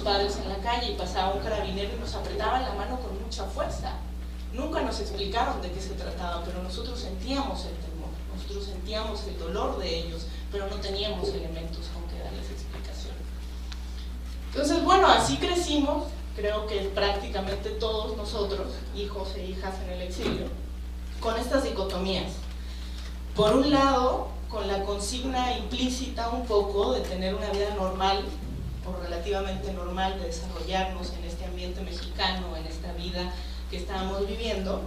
padres en la calle y pasaba un carabinero y nos apretaba la mano con mucha fuerza. Nunca nos explicaron de qué se trataba, pero nosotros sentíamos el temor, nosotros sentíamos el dolor de ellos, pero no teníamos elementos con que darles explicación. Entonces, bueno, así crecimos, creo que prácticamente todos nosotros, hijos e hijas en el exilio, con estas dicotomías. Por un lado, con la consigna implícita un poco de tener una vida normal, o relativamente normal, de desarrollarnos en este ambiente mexicano, en esta vida que estábamos viviendo,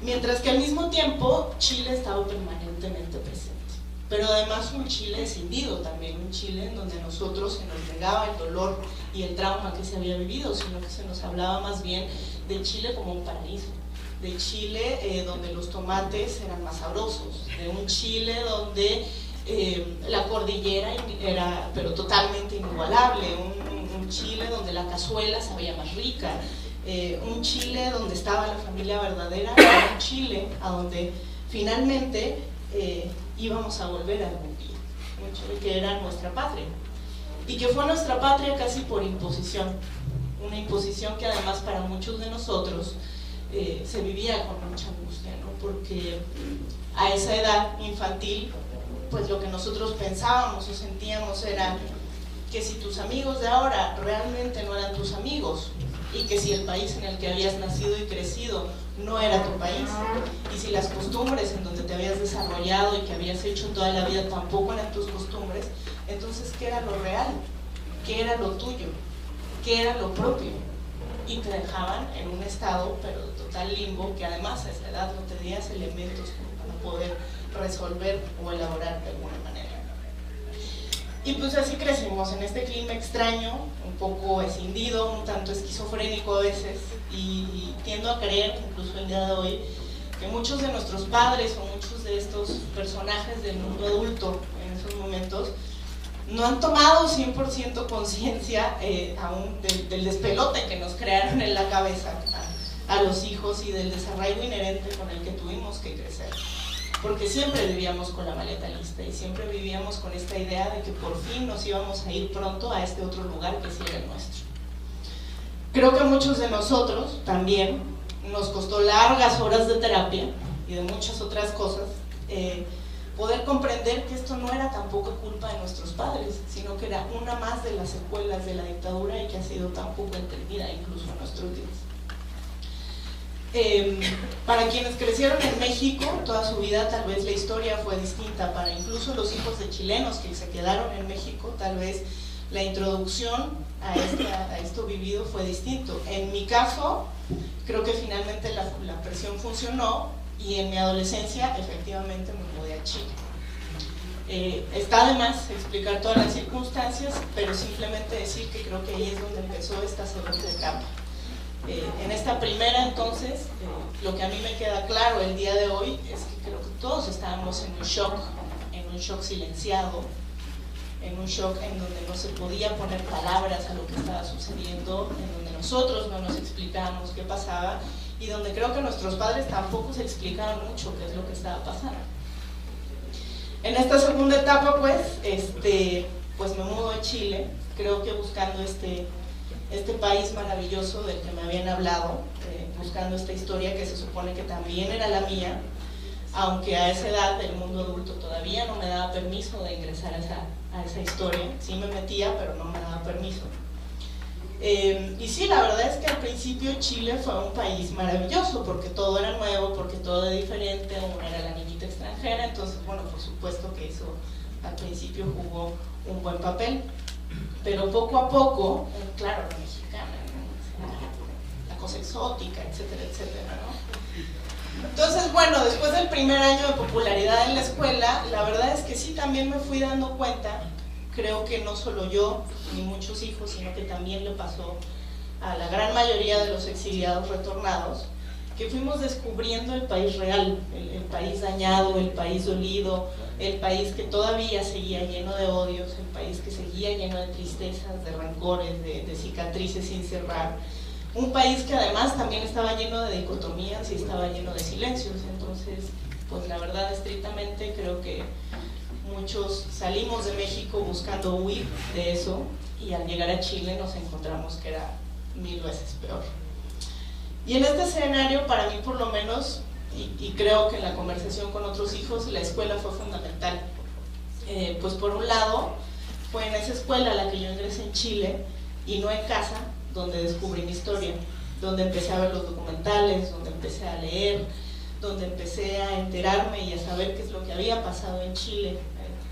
mientras que al mismo tiempo Chile estaba permanentemente presente. Pero además un Chile escindido también, un Chile en donde a nosotros se nos negaba el dolor y el trauma que se había vivido, sino que se nos hablaba más bien de Chile como un paraíso, de Chile donde los tomates eran más sabrosos, de un Chile donde la cordillera era pero totalmente inigualable, un Chile donde la cazuela sabía más rica, un Chile donde estaba la familia verdadera, un Chile a donde finalmente íbamos a volver algún día, un Chile que era nuestra patria y que fue nuestra patria casi por imposición, una imposición que además para muchos de nosotros se vivía con mucha angustia, ¿no? Porque a esa edad infantil, pues lo que nosotros pensábamos o sentíamos era que si tus amigos de ahora realmente no eran tus amigos, y que si el país en el que habías nacido y crecido no era tu país, y si las costumbres en donde te habías desarrollado y que habías hecho toda la vida tampoco eran tus costumbres, entonces ¿qué era lo real? ¿Qué era lo tuyo? ¿Qué era lo propio? Y te dejaban en un estado pero de total limbo, que además a esa edad no tenías elementos para poder resolver o elaborar de alguna manera. Y pues así crecimos en este clima extraño, un poco escindido, un tanto esquizofrénico a veces, y tiendo a creer, incluso el día de hoy, que muchos de nuestros padres o muchos de estos personajes del mundo adulto en esos momentos no han tomado 100% conciencia aún del despelote que nos crearon en la cabeza a los hijos y del desarraigo inherente con el que tuvimos que crecer. Porque siempre vivíamos con la maleta lista y siempre vivíamos con esta idea de que por fin nos íbamos a ir pronto a este otro lugar que sí era el nuestro. Creo que a muchos de nosotros también nos costó largas horas de terapia y de muchas otras cosas poder comprender que esto no era tampoco culpa de nuestros padres, sino que era una más de las secuelas de la dictadura y que ha sido tan poco entendida incluso en nuestros días. Para quienes crecieron en México toda su vida, tal vez la historia fue distinta. Para incluso los hijos de chilenos que se quedaron en México, tal vez la introducción a esto vivido fue distinto. En mi caso, creo que finalmente la presión funcionó y en mi adolescencia efectivamente me mudé a Chile. Está de más explicar todas las circunstancias, pero simplemente decir que creo que ahí es donde empezó esta segunda etapa. En esta primera, entonces, lo que a mí me queda claro el día de hoy es que creo que todos estábamos en un shock silenciado, en un shock en donde no se podía poner palabras a lo que estaba sucediendo, en donde nosotros no nos explicábamos qué pasaba y donde creo que nuestros padres tampoco se explicaban mucho qué es lo que estaba pasando. En esta segunda etapa, pues me mudo a Chile, creo que buscando este país maravilloso del que me habían hablado, buscando esta historia que se supone que también era la mía, aunque a esa edad del mundo adulto todavía no me daba permiso de ingresar a esa historia. Sí me metía, pero no me daba permiso. Y sí, la verdad es que al principio Chile fue un país maravilloso, porque todo era nuevo, porque todo era diferente, una era la niñita extranjera, entonces bueno, por supuesto que eso al principio jugó un buen papel. Pero poco a poco, claro, la mexicana, ¿no? La cosa exótica, etcétera, etcétera, ¿no? Entonces, bueno, después del primer año de popularidad en la escuela, la verdad es que sí también me fui dando cuenta, creo que no solo yo, ni muchos hijos, sino que también le pasó a la gran mayoría de los exiliados retornados, que fuimos descubriendo el país real, el país dañado, el país dolido, el país que todavía seguía lleno de odios, el país que seguía lleno de tristezas, de rencores, de cicatrices sin cerrar, un país que además también estaba lleno de dicotomías y estaba lleno de silencios. Entonces, pues la verdad, estrictamente creo que Muchos salimos de México buscando huir de eso y al llegar a Chile nos encontramos que era 1000 veces peor. Y en este escenario, para mí por lo menos, y creo que en la conversación con otros hijos, la escuela fue fundamental. Pues por un lado, fue en esa escuela a la que yo ingresé en Chile y no en casa, donde descubrí mi historia, donde empecé a ver los documentales, donde empecé a leer, donde empecé a enterarme y a saber qué es lo que había pasado en Chile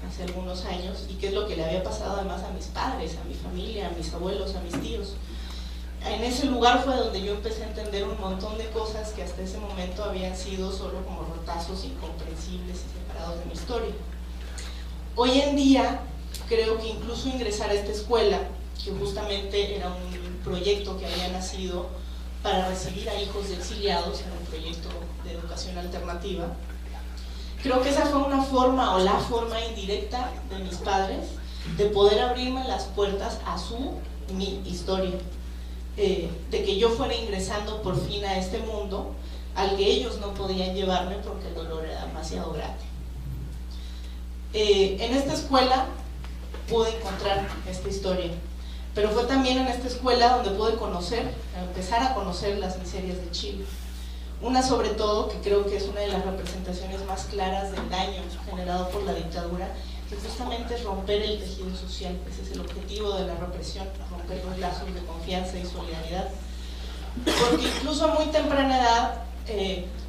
hace algunos años y qué es lo que le había pasado además a mis padres, a mi familia, a mis abuelos, a mis tíos. En ese lugar fue donde yo empecé a entender un montón de cosas que hasta ese momento habían sido solo como retazos incomprensibles y separados de mi historia. Hoy en día creo que incluso ingresar a esta escuela, que justamente era un proyecto que había nacido para recibir a hijos de exiliados, era un proyecto de educación alternativa, creo que esa fue una forma o la forma indirecta de mis padres de poder abrirme las puertas a mi historia, de que yo fuera ingresando por fin a este mundo al que ellos no podían llevarme porque el dolor era demasiado grande. En esta escuela pude encontrar esta historia, pero fue también en esta escuela donde pude empezar a conocer las miserias de Chile. Una sobre todo, que creo que es una de las representaciones más claras del daño generado por la dictadura, que justamente es romper el tejido social. Ese es el objetivo de la represión, romper los lazos de confianza y solidaridad. Porque incluso a muy temprana edad,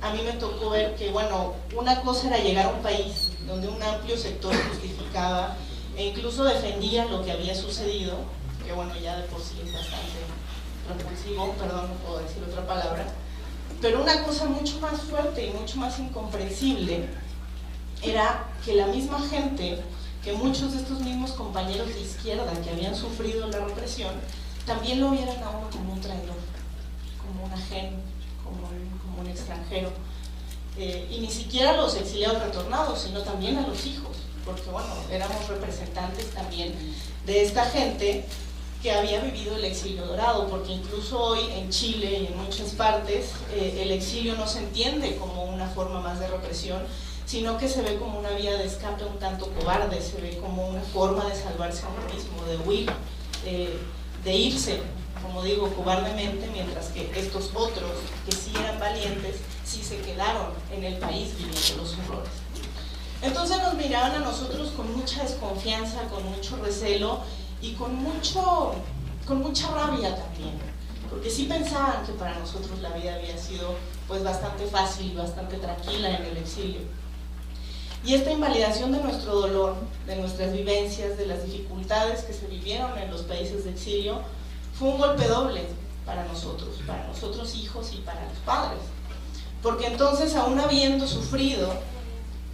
a mí me tocó ver que, bueno, una cosa era llegar a un país donde un amplio sector justificaba e incluso defendía lo que había sucedido, que bueno, ya de por sí es bastante repulsivo, perdón, no puedo decir otra palabra, pero una cosa mucho más fuerte y mucho más incomprensible era que la misma gente, que muchos de estos mismos compañeros de izquierda que habían sufrido la represión, también lo vieran a uno como un traidor, como un ajeno, como un extranjero. Y ni siquiera a los exiliados retornados, sino también a los hijos, porque bueno, éramos representantes también de esta gente que había vivido el exilio dorado, porque incluso hoy en Chile y en muchas partes el exilio no se entiende como una forma más de represión, sino que se ve como una vía de escape un tanto cobarde, se ve como una forma de salvarse a uno mismo, de huir, de irse, como digo, cobardemente, mientras que estos otros, que sí eran valientes, sí se quedaron en el país viviendo los horrores. Entonces nos miraban a nosotros con mucha desconfianza, con mucho recelo y con mucha rabia también, porque sí pensaban que para nosotros la vida había sido pues bastante fácil y bastante tranquila en el exilio. Y esta invalidación de nuestro dolor, de nuestras vivencias, de las dificultades que se vivieron en los países de exilio, fue un golpe doble para nosotros hijos y para los padres. Porque entonces, aún habiendo sufrido,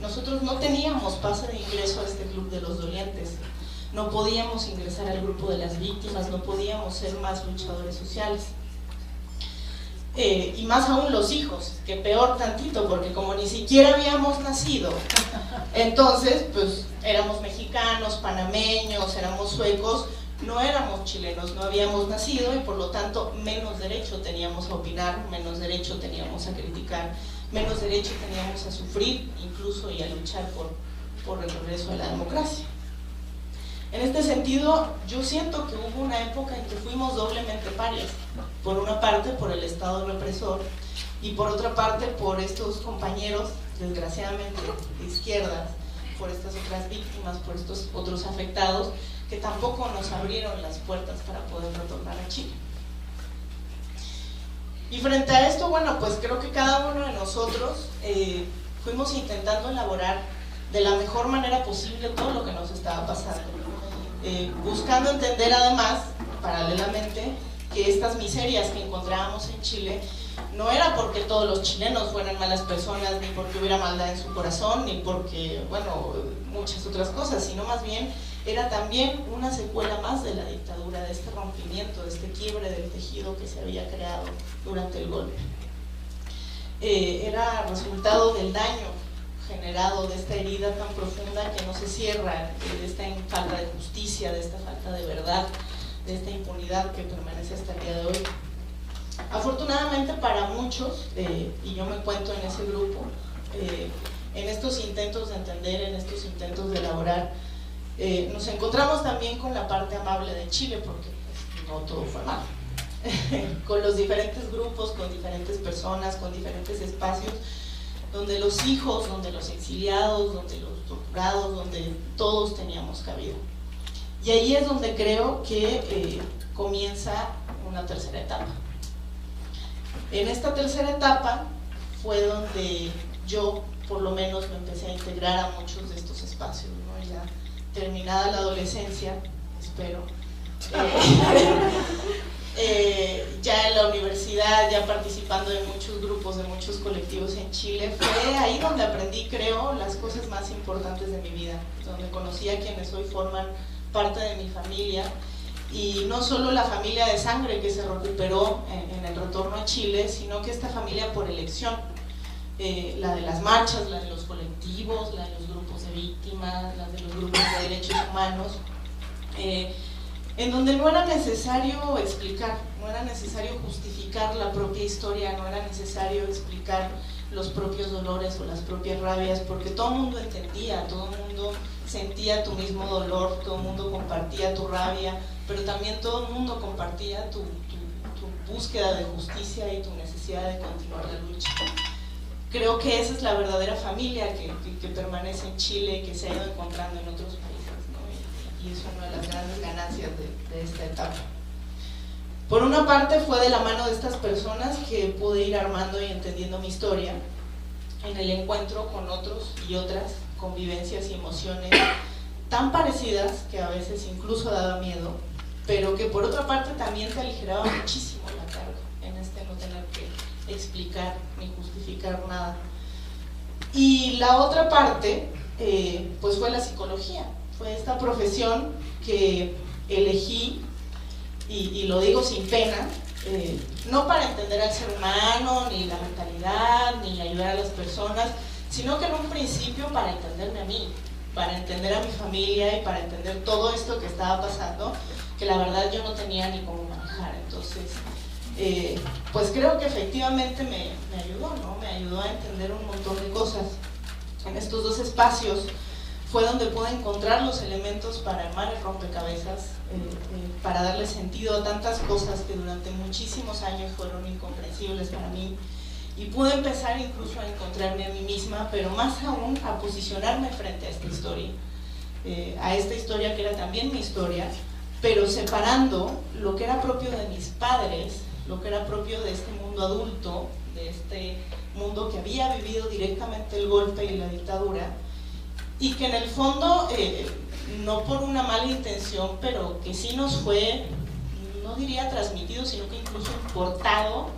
nosotros no teníamos pase de ingreso a este club de los dolientes, no podíamos ingresar al grupo de las víctimas, no podíamos ser más luchadores sociales. Y más aún los hijos, que peor tantito, porque como ni siquiera habíamos nacido, entonces pues éramos mexicanos, panameños, éramos suecos, no éramos chilenos, no habíamos nacido y por lo tanto menos derecho teníamos a opinar, menos derecho teníamos a criticar, menos derecho teníamos a sufrir incluso y a luchar por el regreso de la democracia. En este sentido, yo siento que hubo una época en que fuimos doblemente parias, por una parte por el Estado represor y por otra parte por estos compañeros, desgraciadamente, de izquierdas, por estas otras víctimas, por estos otros afectados, que tampoco nos abrieron las puertas para poder retornar a Chile. Y frente a esto, bueno, pues creo que cada uno de nosotros fuimos intentando elaborar de la mejor manera posible todo lo que nos estaba pasando, buscando entender además, paralelamente, que estas miserias que encontrábamos en Chile no era porque todos los chilenos fueran malas personas, ni porque hubiera maldad en su corazón, ni porque, bueno, muchas otras cosas, sino más bien era también una secuela más de la dictadura, de este rompimiento, de este quiebre del tejido que se había creado durante el golpe. Era resultado del daño generado, de esta herida tan profunda que no se cierra, de esta falta de justicia, de esta falta de verdad, de esta impunidad que permanece hasta el día de hoy. Afortunadamente para muchos, y yo me cuento en ese grupo, en estos intentos de entender, en estos intentos de elaborar, nos encontramos también con la parte amable de Chile, porque pues, no todo fue malo. Con los diferentes grupos, con diferentes personas, con diferentes espacios, donde los hijos, donde los exiliados, donde los torturados, donde todos teníamos cabida. Y ahí es donde creo que comienza una tercera etapa. En esta tercera etapa fue donde yo, por lo menos, me empecé a integrar a muchos de estos espacios, ¿no? Ya terminada la adolescencia, espero, ya en la universidad, ya participando de muchos grupos, de muchos colectivos en Chile, fue ahí donde aprendí, creo, las cosas más importantes de mi vida, donde conocí a quienes hoy forman parte de mi familia, y no solo la familia de sangre que se recuperó en el retorno a Chile, sino que esta familia por elección, la de las marchas, la de los colectivos, la de los grupos de víctimas, la de los grupos de derechos humanos, en donde no era necesario explicar, no era necesario justificar la propia historia, no era necesario explicar los propios dolores o las propias rabias, porque todo el mundo entendía, todo el mundo sentía tu mismo dolor, todo el mundo compartía tu rabia, pero también todo el mundo compartía tu búsqueda de justicia y tu necesidad de continuar la lucha. Creo que esa es la verdadera familia que permanece en Chile y que se ha ido encontrando en otros países, ¿no? Y es una de las grandes ganancias de esta etapa. Por una parte fue de la mano de estas personas que pude ir armando y entendiendo mi historia en el encuentro con otros y otras convivencias y emociones tan parecidas que a veces incluso daba miedo, pero que por otra parte también te aligeraba muchísimo la carga en no tener que explicar ni justificar nada. Y la otra parte pues fue la psicología, fue esta profesión que elegí, y lo digo sin pena, no para entender al ser humano, ni la mentalidad, ni ayudar a las personas, sino que en un principio para entenderme a mí, para entender a mi familia y para entender todo esto que estaba pasando, que la verdad yo no tenía ni cómo manejar. Entonces, pues creo que efectivamente me ayudó, ¿no? Me ayudó a entender un montón de cosas. En estos dos espacios fue donde pude encontrar los elementos para armar el rompecabezas, para darle sentido a tantas cosas que durante muchísimos años fueron incomprensibles para mí, y pude empezar incluso a encontrarme a mí misma, pero más aún a posicionarme frente a esta historia que era también mi historia, pero separando lo que era propio de mis padres, lo que era propio de este mundo adulto, de este mundo que había vivido directamente el golpe y la dictadura, y que en el fondo, no por una mala intención, pero que sí nos fue, no diría transmitido, sino que incluso importado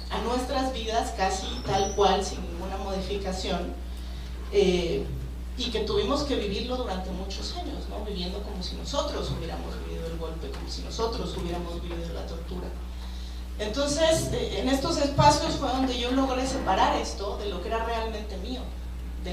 a nuestras vidas casi tal cual, sin ninguna modificación, y que tuvimos que vivirlo durante muchos años, ¿no? Viviendo como si nosotros hubiéramos vivido el golpe, como si nosotros hubiéramos vivido la tortura. Entonces, en estos espacios fue donde yo logré separar esto de lo que era realmente mío.